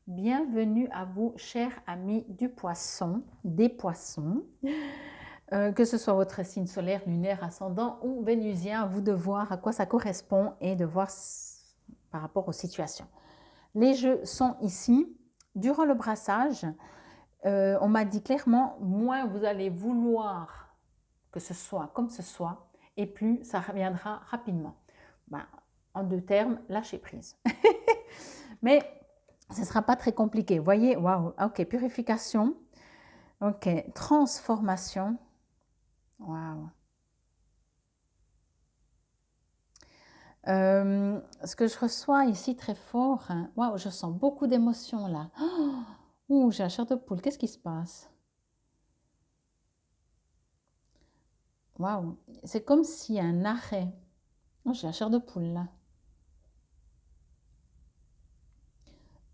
Bienvenue à vous, chers amis du poisson, des poissons. Que ce soit votre signe solaire, lunaire, ascendant ou vénusien, à vous de voir à quoi ça correspond et de voir par rapport aux situations. Les jeux sont ici. Durant le brassage, on m'a dit clairement, moins vous allez vouloir que ce soit comme ce soit, et plus ça reviendra rapidement. Ben, en deux termes, lâchez prise. Mais ce ne sera pas très compliqué. Vous voyez, waouh, ok, purification, ok, transformation, waouh. Ce que je reçois ici très fort, hein, waouh, je sens beaucoup d'émotions là. Ouh, j'ai la chair de poule, qu'est-ce qui se passe? Waouh, c'est comme s'il y a un arrêt. Oh, j'ai la chair de poule là.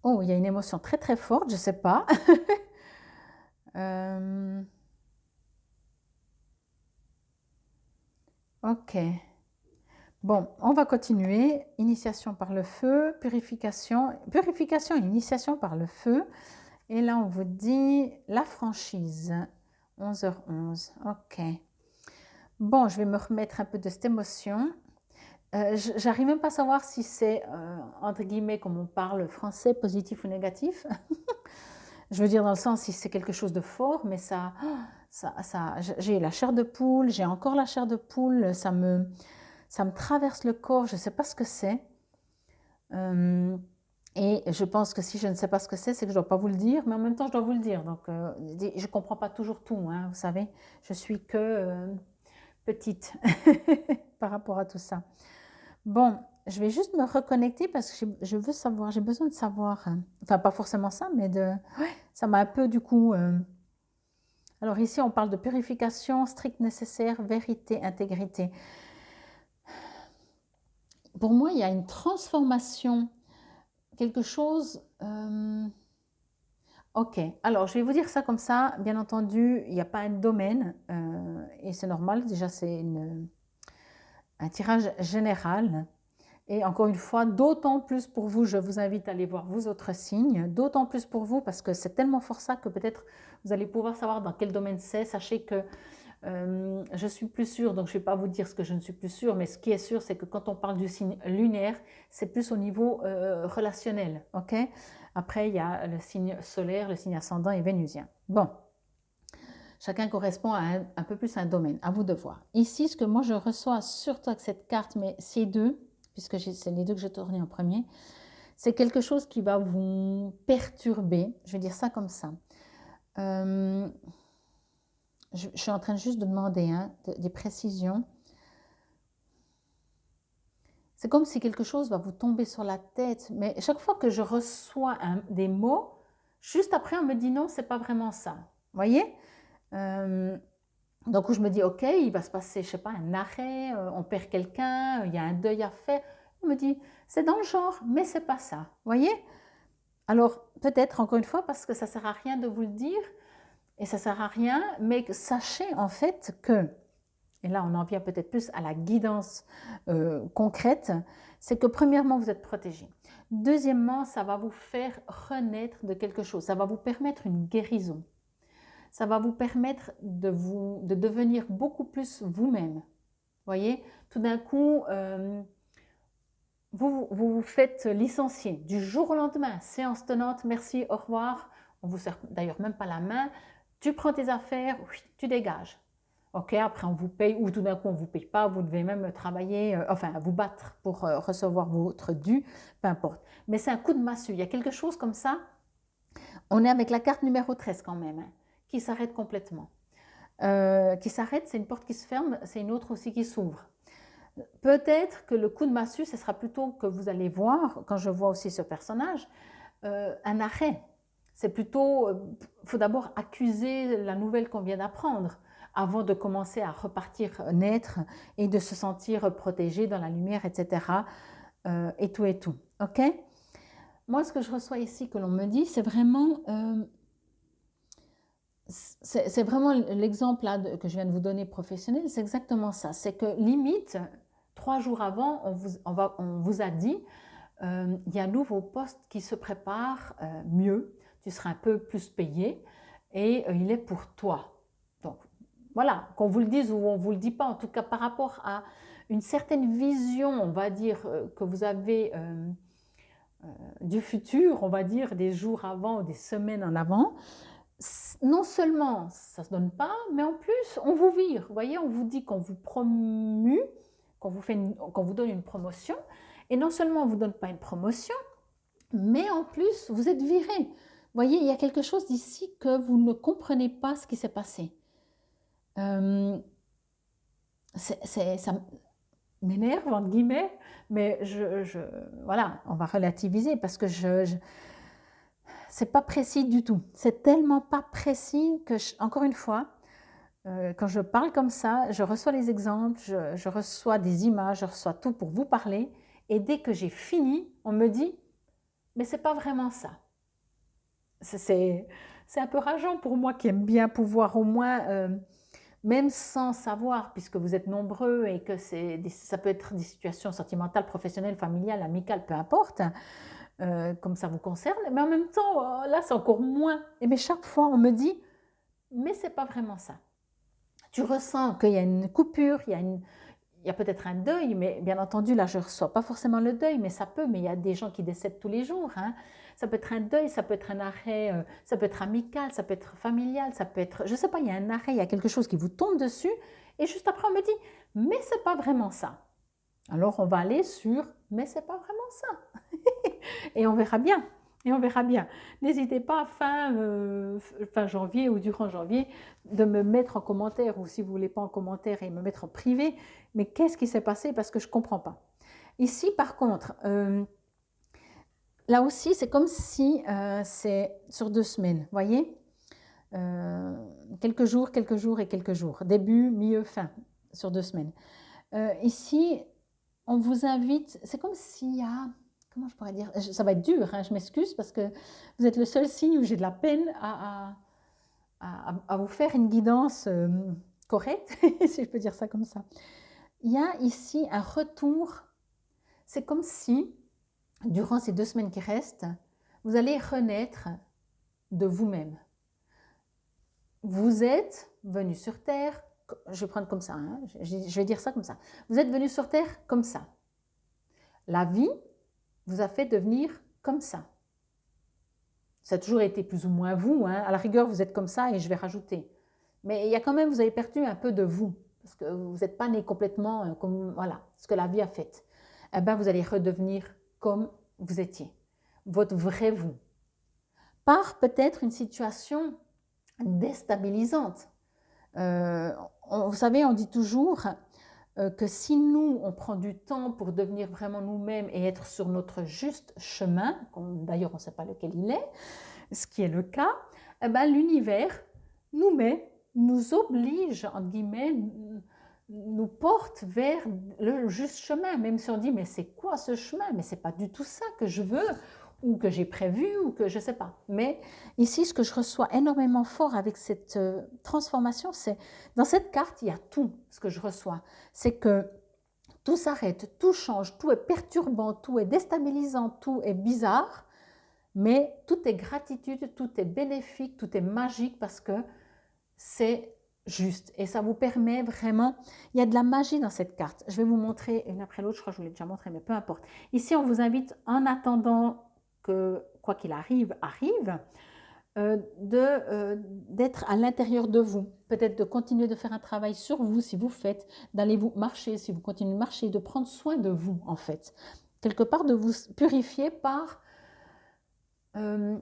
Oh, il y a une émotion très très forte, je ne sais pas. Ok. Bon, on va continuer. Initiation par le feu, purification et initiation par le feu. Et là, on vous dit la franchise. 11h11. Ok. Bon, je vais me remettre un peu de cette émotion. J'arrive même pas à savoir si c'est, entre guillemets, comme on parle français, positif ou négatif. Je veux dire dans le sens si c'est quelque chose de fort, mais j'ai la chair de poule, j'ai encore la chair de poule, ça me traverse le corps, je ne sais pas ce que c'est. Et je pense que si je ne sais pas ce que c'est que je ne dois pas vous le dire, mais en même temps, je dois vous le dire. Donc, je ne comprends pas toujours tout, hein, vous savez. Je suis que petite par rapport à tout ça. Bon, je vais juste me reconnecter parce que je veux savoir, j'ai besoin de savoir. Enfin, pas forcément ça, mais ça m'a un peu du coup... Alors ici, on parle de purification, strict nécessaire, vérité, intégrité. Pour moi, il y a une transformation, quelque chose... Ok, alors je vais vous dire ça comme ça. Bien entendu, il n'y a pas un domaine, et c'est normal, déjà c'est un tirage général. Et encore une fois, d'autant plus pour vous, je vous invite à aller voir vos autres signes, d'autant plus pour vous parce que c'est tellement fort ça que peut-être vous allez pouvoir savoir dans quel domaine c'est. Sachez que je suis plus sûre, donc je ne vais pas vous dire ce que je ne suis plus sûre, mais ce qui est sûr, c'est que quand on parle du signe lunaire, c'est plus au niveau relationnel, ok? Après, il y a le signe solaire, le signe ascendant et vénusien. Bon, chacun correspond à un peu plus à un domaine, à vous de voir. Ici, ce que moi je reçois, surtout avec cette carte, mais ces deux, puisque c'est les deux que j'ai tourné en premier, c'est quelque chose qui va vous perturber, je vais dire ça comme ça. Je suis en train juste de demander des précisions. C'est comme si quelque chose va vous tomber sur la tête, mais chaque fois que je reçois des mots, juste après on me dit non, c'est pas vraiment ça. Vous voyez? Donc où je me dis ok, il va se passer, je sais pas, un arrêt, on perd quelqu'un, il y a un deuil à faire. On me dit c'est dans le genre, mais c'est pas ça. Vous voyez? Alors peut-être encore une fois parce que ça sert à rien de vous le dire et ça sert à rien, mais sachez en fait que, et là on en vient peut-être plus à la guidance concrète, c'est que premièrement vous êtes protégé. Deuxièmement, ça va vous faire renaître de quelque chose, ça va vous permettre une guérison. Ça va vous permettre de devenir beaucoup plus vous-même. Voyez, tout d'un coup, vous faites licencier du jour au lendemain, séance tenante, merci, au revoir. On vous serre d'ailleurs même pas la main. Tu prends tes affaires, tu dégages. Ok, après on vous paye ou tout d'un coup on vous paye pas, vous devez même travailler, enfin vous battre pour recevoir votre dû, peu importe. Mais c'est un coup de massue, il y a quelque chose comme ça. On est avec la carte numéro 13 quand même, hein, qui s'arrête complètement. Qui s'arrête, c'est une porte qui se ferme, c'est une autre aussi qui s'ouvre. Peut-être que le coup de massue, ce sera plutôt que vous allez voir, quand je vois aussi ce personnage, un arrêt. C'est plutôt, il faut d'abord accuser la nouvelle qu'on vient d'apprendre avant de commencer à repartir naître et de se sentir protégé dans la lumière, etc. Et tout et tout. Ok? Moi, ce que je reçois ici, que l'on me dit, c'est vraiment l'exemple que je viens de vous donner professionnel, c'est exactement ça. C'est que limite, 3 jours avant, on vous a dit, il y a un nouveau poste qui se prépare mieux, tu seras un peu plus payé et il est pour toi. Donc voilà, qu'on vous le dise ou on ne vous le dit pas, en tout cas par rapport à une certaine vision, on va dire, que vous avez du futur, on va dire, des jours avant ou des semaines en avant, non seulement ça ne se donne pas, mais en plus on vous vire. Vous voyez, on vous dit qu'on vous promue, qu'on vous donne une promotion, et non seulement on ne vous donne pas une promotion, mais en plus vous êtes viré. Vous voyez, il y a quelque chose d'ici que vous ne comprenez pas ce qui s'est passé. Ça m'énerve, entre guillemets, mais voilà, on va relativiser parce que c'est pas précis du tout. C'est tellement pas précis que, encore une fois, quand je parle comme ça, je reçois les exemples, je reçois des images, je reçois tout pour vous parler. Et dès que j'ai fini, on me dit « mais c'est pas vraiment ça ». C'est un peu rageant pour moi qui aime bien pouvoir au moins, même sans savoir, puisque vous êtes nombreux et que ça peut être des situations sentimentales, professionnelles, familiales, amicales, peu importe, comme ça vous concerne, mais en même temps, là c'est encore moins. Et mais chaque fois on me dit « mais c'est pas vraiment ça ». Tu ressens qu'il y a une coupure, il y a peut-être un deuil, mais bien entendu, là, je ne reçois pas forcément le deuil, mais ça peut, mais il y a des gens qui décèdent tous les jours. Hein. Ça peut être un deuil, ça peut être un arrêt, ça peut être amical, ça peut être familial, ça peut être, je ne sais pas, il y a un arrêt, il y a quelque chose qui vous tombe dessus, et juste après, on me dit, mais ce n'est pas vraiment ça. Alors, on va aller sur, mais ce n'est pas vraiment ça. Et on verra bien. Et on verra bien. N'hésitez pas fin janvier ou durant janvier de me mettre en commentaire, ou si vous ne voulez pas en commentaire et me mettre en privé, mais qu'est-ce qui s'est passé parce que je ne comprends pas. Ici, par contre, là aussi, c'est comme si c'est sur 2 semaines, voyez, quelques jours et quelques jours, début, milieu, fin, sur 2 semaines. Ici, on vous invite, c'est comme s'il y a... Comment je pourrais dire? Ça va être dur, hein, je m'excuse, parce que vous êtes le seul signe où j'ai de la peine à vous faire une guidance correcte, si je peux dire ça comme ça. Il y a ici un retour. C'est comme si, durant ces 2 semaines qui restent, vous allez renaître de vous-même. Vous êtes venu sur Terre, je vais prendre comme ça, hein, je vais dire ça comme ça. Vous êtes venu sur Terre comme ça. La vie vous a fait devenir comme ça. Ça a toujours été plus ou moins vous, hein. À la rigueur, vous êtes comme ça et je vais rajouter. Mais il y a quand même, vous avez perdu un peu de vous, parce que vous n'êtes pas né complètement comme, voilà, ce que la vie a fait. Eh bien, vous allez redevenir comme vous étiez, votre vrai vous. Par peut-être une situation déstabilisante. Vous savez, on dit toujours que si nous, on prend du temps pour devenir vraiment nous-mêmes et être sur notre juste chemin, d'ailleurs on ne sait pas lequel il est, ce qui est le cas, eh ben, l'univers nous oblige, entre guillemets, nous porte vers le juste chemin, même si on dit mais c'est quoi ce chemin? Mais c'est pas du tout ça que je veux ou que j'ai prévu ou que je sais pas. Mais ici, ce que je reçois énormément fort avec cette transformation, c'est dans cette carte, il y a tout ce que je reçois. C'est que tout s'arrête, tout change, tout est perturbant, tout est déstabilisant, tout est bizarre, mais tout est gratitude, tout est bénéfique, tout est magique parce que c'est juste. Et ça vous permet vraiment... Il y a de la magie dans cette carte. Je vais vous montrer une après l'autre. Je crois que je vous l'ai déjà montré, mais peu importe. Ici, on vous invite, en attendant que, quoi qu'il arrive, d'être à l'intérieur de vous. Peut-être de continuer de faire un travail sur vous, si vous faites, d'aller vous marcher, si vous continuez de marcher, de prendre soin de vous, en fait. Quelque part, de vous purifier par... on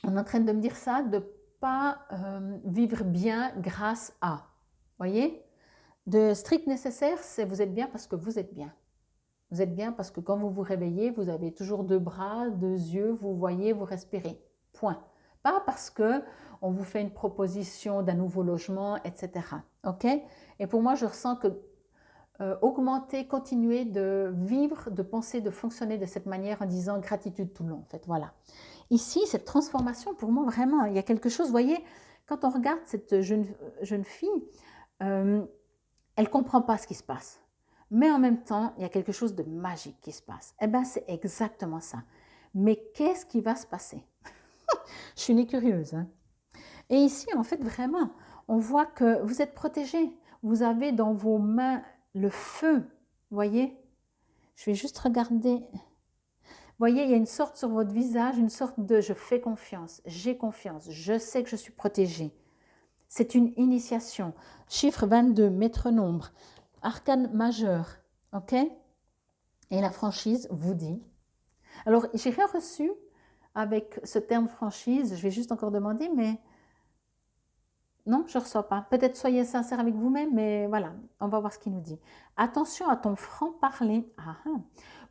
est en train de me dire ça, de pas vivre bien grâce à. Voyez? De strict nécessaire, c'est vous êtes bien parce que vous êtes bien. Vous êtes bien parce que quand vous vous réveillez, vous avez toujours 2 bras, 2 yeux, vous voyez, vous respirez. Point. Pas parce que on vous fait une proposition d'un nouveau logement, etc. Ok? Et pour moi, je ressens que augmenter, continuer de vivre, de penser, de fonctionner de cette manière en disant gratitude tout le long. En fait, voilà. Ici, cette transformation, pour moi, vraiment, il y a quelque chose, vous voyez, quand on regarde cette jeune fille, elle ne comprend pas ce qui se passe. mais en même temps, il y a quelque chose de magique qui se passe. Eh bien, c'est exactement ça. Mais qu'est-ce qui va se passer? Je suis née curieuse, hein. Et ici, en fait, vraiment, on voit que vous êtes protégé. Vous avez dans vos mains le feu, voyez? Je vais juste regarder. Vous voyez, il y a une sorte sur votre visage, une sorte de « je fais confiance, j'ai confiance, je sais que je suis protégée ». C'est une initiation. Chiffre 22, maître nombre, arcane majeur, ok? Et la franchise vous dit. Alors, j'ai rien reçu avec ce terme franchise, je vais juste encore demander, mais non, je ne reçois pas. Peut-être soyez sincère avec vous-même, mais voilà, on va voir ce qu'il nous dit. Attention à ton franc-parler. Ah, ah.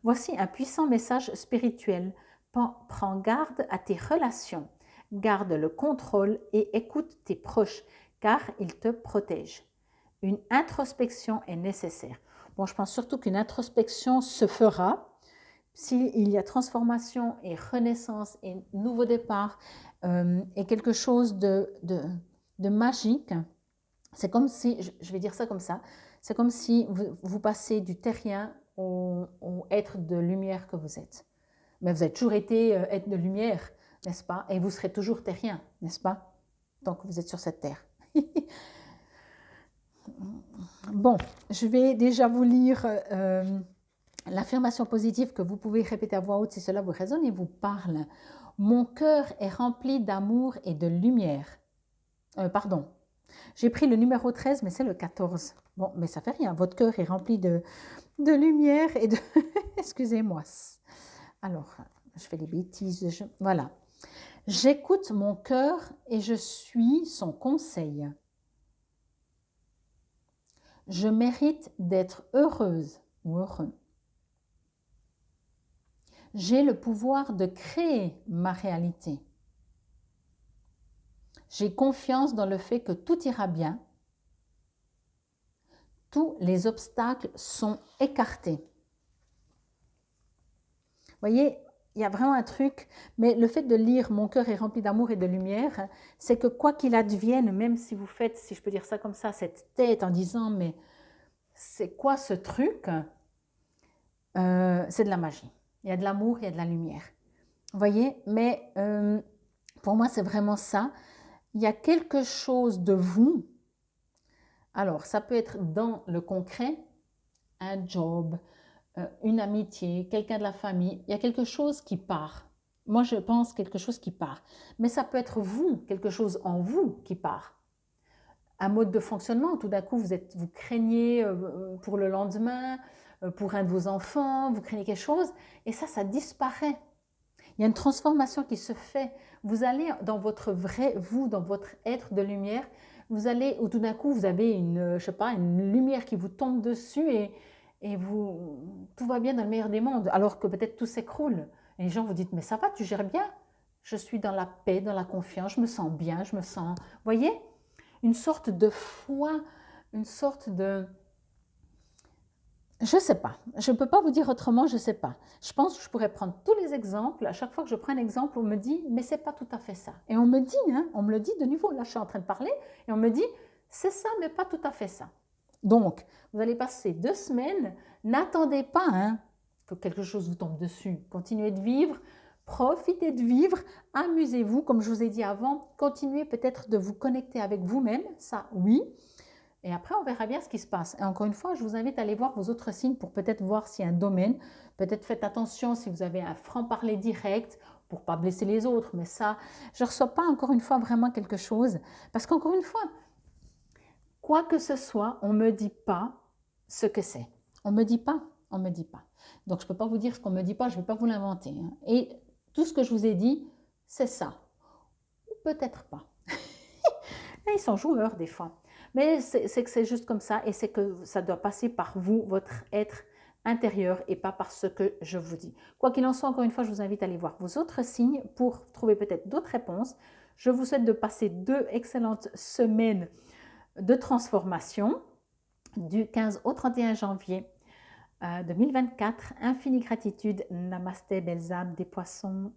Voici un puissant message spirituel. Prends garde à tes relations. Garde le contrôle et écoute tes proches, car ils te protègent. Une introspection est nécessaire. Bon, je pense surtout qu'une introspection se fera s'il y a transformation et renaissance et nouveau départ et quelque chose de magique. C'est comme si, je vais dire ça comme ça, c'est comme si vous passez du terrien au être de lumière que vous êtes. Mais vous avez toujours été être de lumière, n'est-ce pas? Et vous serez toujours terrien, n'est-ce pas? Tant que vous êtes sur cette terre. Bon, je vais déjà vous lire l'affirmation positive que vous pouvez répéter à voix haute si cela vous résonne et vous parle. Mon cœur est rempli d'amour et de lumière. Pardon, j'ai pris le numéro 13, mais c'est le 14. Bon, mais ça fait rien. Votre cœur est rempli de lumière et de... Excusez-moi. Alors, je fais des bêtises. Voilà. J'écoute mon cœur et je suis son conseil. Je mérite d'être heureuse ou heureux. J'ai le pouvoir de créer ma réalité. J'ai confiance dans le fait que tout ira bien. Tous les obstacles sont écartés. Vous voyez, il y a vraiment un truc, mais le fait de lire « Mon cœur est rempli d'amour et de lumière », c'est que quoi qu'il advienne, même si vous faites, si je peux dire ça comme ça, cette tête en disant « mais c'est quoi ce truc ?» c'est de la magie. Il y a de l'amour, il y a de la lumière. Vous voyez, mais pour moi, c'est vraiment ça. Il y a quelque chose de vous. Alors, ça peut être dans le concret, un job, une amitié, quelqu'un de la famille. Il y a quelque chose qui part. Moi, je pense quelque chose qui part. Mais ça peut être vous, quelque chose en vous qui part. Un mode de fonctionnement, tout d'un coup, vous craignez pour le lendemain, pour un de vos enfants, vous craignez quelque chose, et ça disparaît. Il y a une transformation qui se fait. Vous allez dans votre vrai vous, dans votre être de lumière, vous allez, ou tout d'un coup, vous avez une, je sais pas, une lumière qui vous tombe dessus et tout va bien dans le meilleur des mondes, alors que peut-être tout s'écroule. Et les gens vous disent, mais ça va, tu gères bien. Je suis dans la paix, dans la confiance, je me sens bien, je me sens... Vous voyez, une sorte de foi, une sorte de... Je ne sais pas, je ne peux pas vous dire autrement, je ne sais pas. Je pense que je pourrais prendre tous les exemples. À chaque fois que je prends un exemple, on me dit, mais ce n'est pas tout à fait ça. Et on me dit, hein, on me le dit de nouveau, là je suis en train de parler, et on me dit, c'est ça, mais pas tout à fait ça. Donc, vous allez passer 2 semaines, n'attendez pas hein, que quelque chose vous tombe dessus. Continuez de vivre, profitez de vivre, amusez-vous, comme je vous ai dit avant, continuez peut-être de vous connecter avec vous-même, ça oui. Et après, on verra bien ce qui se passe. Et encore une fois, je vous invite à aller voir vos autres signes pour peut-être voir s'il y a un domaine. Peut-être faites attention si vous avez un franc-parler direct pour ne pas blesser les autres. Mais ça, je ne reçois pas encore une fois vraiment quelque chose. Parce qu'encore une fois, quoi que ce soit, on ne me dit pas ce que c'est. On ne me dit pas, on ne me dit pas. Donc, je ne peux pas vous dire ce qu'on ne me dit pas, je ne vais pas vous l'inventer. Hein. Et tout ce que je vous ai dit, c'est ça. Ou peut-être pas. Et ils sont joueurs des fois. Mais c'est que c'est juste comme ça et c'est que ça doit passer par vous, votre être intérieur et pas par ce que je vous dis. Quoi qu'il en soit, encore une fois, je vous invite à aller voir vos autres signes pour trouver peut-être d'autres réponses. Je vous souhaite de passer 2 excellentes semaines de transformation du 15 au 31 janvier 2024. Infinie gratitude. Namasté, belles âmes des poissons.